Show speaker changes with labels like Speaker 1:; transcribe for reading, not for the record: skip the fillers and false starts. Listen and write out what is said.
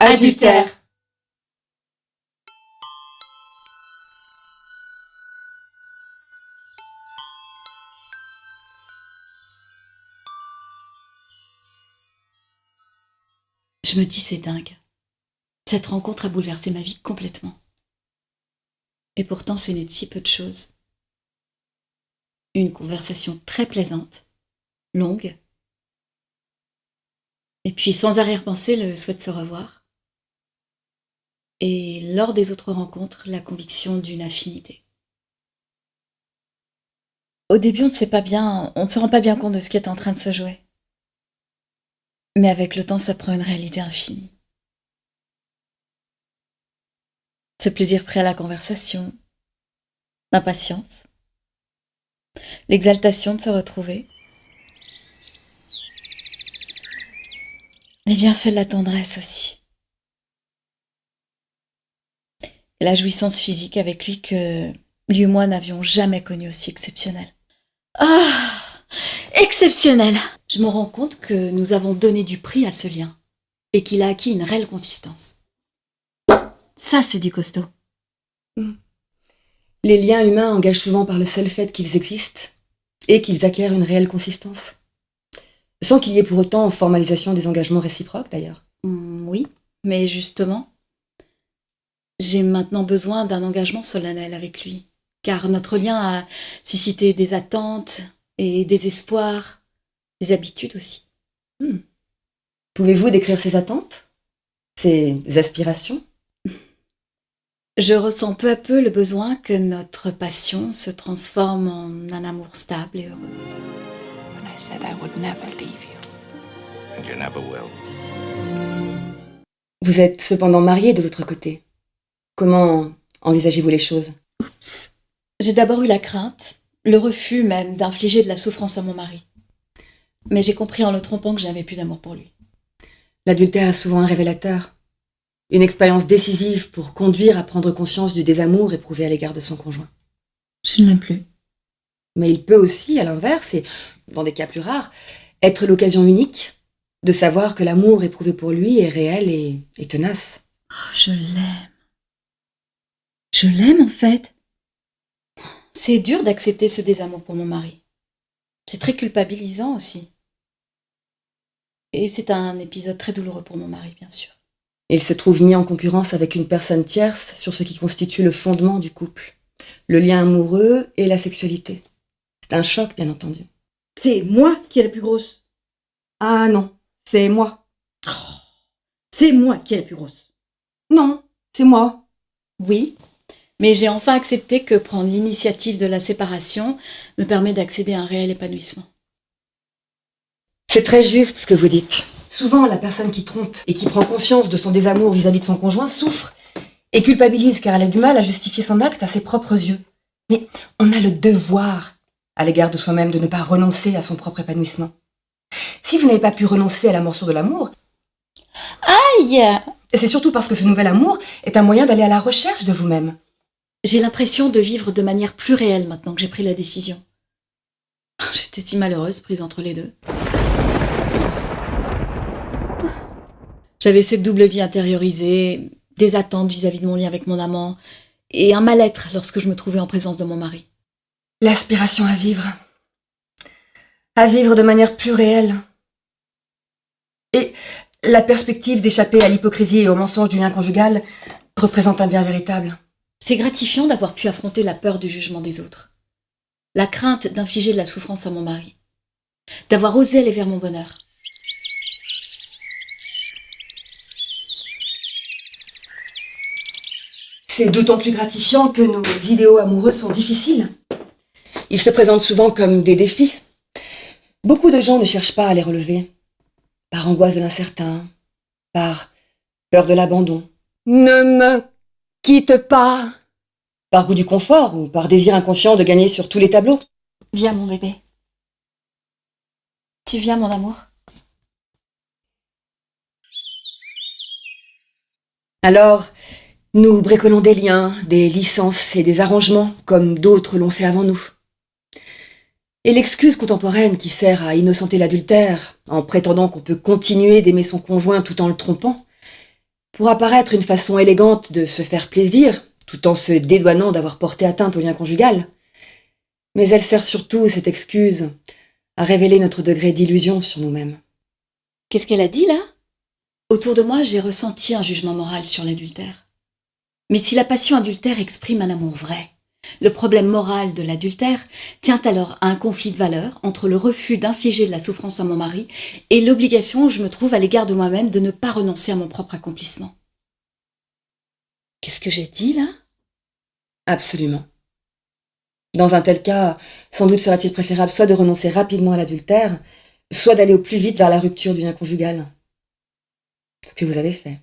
Speaker 1: Adultère. Je me dis, c'est dingue. Cette rencontre a bouleversé ma vie complètement. Et pourtant, c'est né de si peu de choses. Une conversation très plaisante, longue, et puis sans arrière-pensée, le souhait de se revoir. Et lors des autres rencontres, la conviction d'une affinité. Au début, on ne se rend pas bien compte de ce qui est en train de se jouer. Mais avec le temps, ça prend une réalité infinie. Ce plaisir pris à la conversation, l'impatience, l'exaltation de se retrouver, les bienfaits de la tendresse aussi. Et la jouissance physique avec lui que lui et moi n'avions jamais connue aussi exceptionnelle. Ah, exceptionnel! Je me rends compte que nous avons donné du prix à ce lien et qu'il a acquis une réelle consistance. Ça, c'est du costaud.
Speaker 2: Les liens humains engagent souvent par le seul fait qu'ils existent et qu'ils acquièrent une réelle consistance. Sans qu'il y ait pour autant formalisation des engagements réciproques, d'ailleurs.
Speaker 1: Oui, mais justement, j'ai maintenant besoin d'un engagement solennel avec lui, car notre lien a suscité des attentes et des espoirs, des habitudes aussi.
Speaker 2: Pouvez-vous décrire ces attentes? Ces aspirations?
Speaker 1: Je ressens peu à peu le besoin que notre passion se transforme en un amour stable et heureux.
Speaker 3: When I said I would never leave you.
Speaker 4: And you never will.
Speaker 2: Vous êtes cependant mariés de l'autre côté. Comment envisagez-vous les choses?
Speaker 1: Oups. J'ai d'abord eu la crainte, le refus même d'infliger de la souffrance à mon mari. Mais j'ai compris en le trompant que j'avais plus d'amour pour lui.
Speaker 2: L'adultère est souvent un révélateur. Une expérience décisive pour conduire à prendre conscience du désamour éprouvé à l'égard de son conjoint.
Speaker 1: Je ne l'aime plus.
Speaker 2: Mais il peut aussi, à l'inverse, et dans des cas plus rares, être l'occasion unique de savoir que l'amour éprouvé pour lui est réel et tenace.
Speaker 1: Oh, je l'aime. Je l'aime en fait. C'est dur d'accepter ce désamour pour mon mari. C'est très culpabilisant aussi. Et c'est un épisode très douloureux pour mon mari, bien sûr.
Speaker 2: Il se trouve mis en concurrence avec une personne tierce sur ce qui constitue le fondement du couple, le lien amoureux et la sexualité. C'est un choc, bien entendu.
Speaker 5: C'est moi qui est la plus grosse.
Speaker 2: Ah non, c'est moi.
Speaker 5: C'est moi qui est la plus grosse.
Speaker 2: Non, c'est moi.
Speaker 1: Oui, mais j'ai enfin accepté que prendre l'initiative de la séparation me permet d'accéder à un réel épanouissement.
Speaker 2: C'est très juste ce que vous dites. Souvent, la personne qui trompe et qui prend conscience de son désamour vis-à-vis de son conjoint souffre et culpabilise car elle a du mal à justifier son acte à ses propres yeux. Mais on a le devoir à l'égard de soi-même de ne pas renoncer à son propre épanouissement. Si vous n'avez pas pu renoncer à la morsure de l'amour,
Speaker 1: Aïe!
Speaker 2: c'est surtout parce que ce nouvel amour est un moyen d'aller à la recherche de vous-même.
Speaker 1: J'ai l'impression de vivre de manière plus réelle maintenant que j'ai pris la décision. J'étais si malheureuse prise entre les deux. J'avais cette double vie intériorisée, des attentes vis-à-vis de mon lien avec mon amant, et un mal-être lorsque je me trouvais en présence de mon mari.
Speaker 2: L'aspiration à vivre de manière plus réelle. Et la perspective d'échapper à l'hypocrisie et au mensonge du lien conjugal représente un bien véritable.
Speaker 1: C'est gratifiant d'avoir pu affronter la peur du jugement des autres, la crainte d'infliger de la souffrance à mon mari, d'avoir osé aller vers mon bonheur.
Speaker 2: C'est d'autant plus gratifiant que nos idéaux amoureux sont difficiles. Ils se présentent souvent comme des défis. Beaucoup de gens ne cherchent pas à les relever. Par angoisse de l'incertain, par peur de l'abandon. Ne me quitte pas. Par goût du confort ou par désir inconscient de gagner sur tous les tableaux.
Speaker 1: Viens mon bébé. Tu viens mon amour?
Speaker 2: Alors, nous bricolons des liens, des licences et des arrangements comme d'autres l'ont fait avant nous. Et l'excuse contemporaine qui sert à innocenter l'adultère, en prétendant qu'on peut continuer d'aimer son conjoint tout en le trompant, pourra paraître une façon élégante de se faire plaisir, tout en se dédouanant d'avoir porté atteinte au lien conjugal. Mais elle sert surtout, cette excuse, à révéler notre degré d'illusion sur nous-mêmes.
Speaker 1: Qu'est-ce qu'elle a dit là? Autour de moi, j'ai ressenti un jugement moral sur l'adultère. Mais si la passion adultère exprime un amour vrai, le problème moral de l'adultère tient alors à un conflit de valeurs entre le refus d'infliger de la souffrance à mon mari et l'obligation où je me trouve à l'égard de moi-même de ne pas renoncer à mon propre accomplissement. Qu'est-ce que j'ai dit là?
Speaker 2: Absolument. Dans un tel cas, sans doute serait-il préférable soit de renoncer rapidement à l'adultère, soit d'aller au plus vite vers la rupture du lien conjugal. Ce que vous avez fait.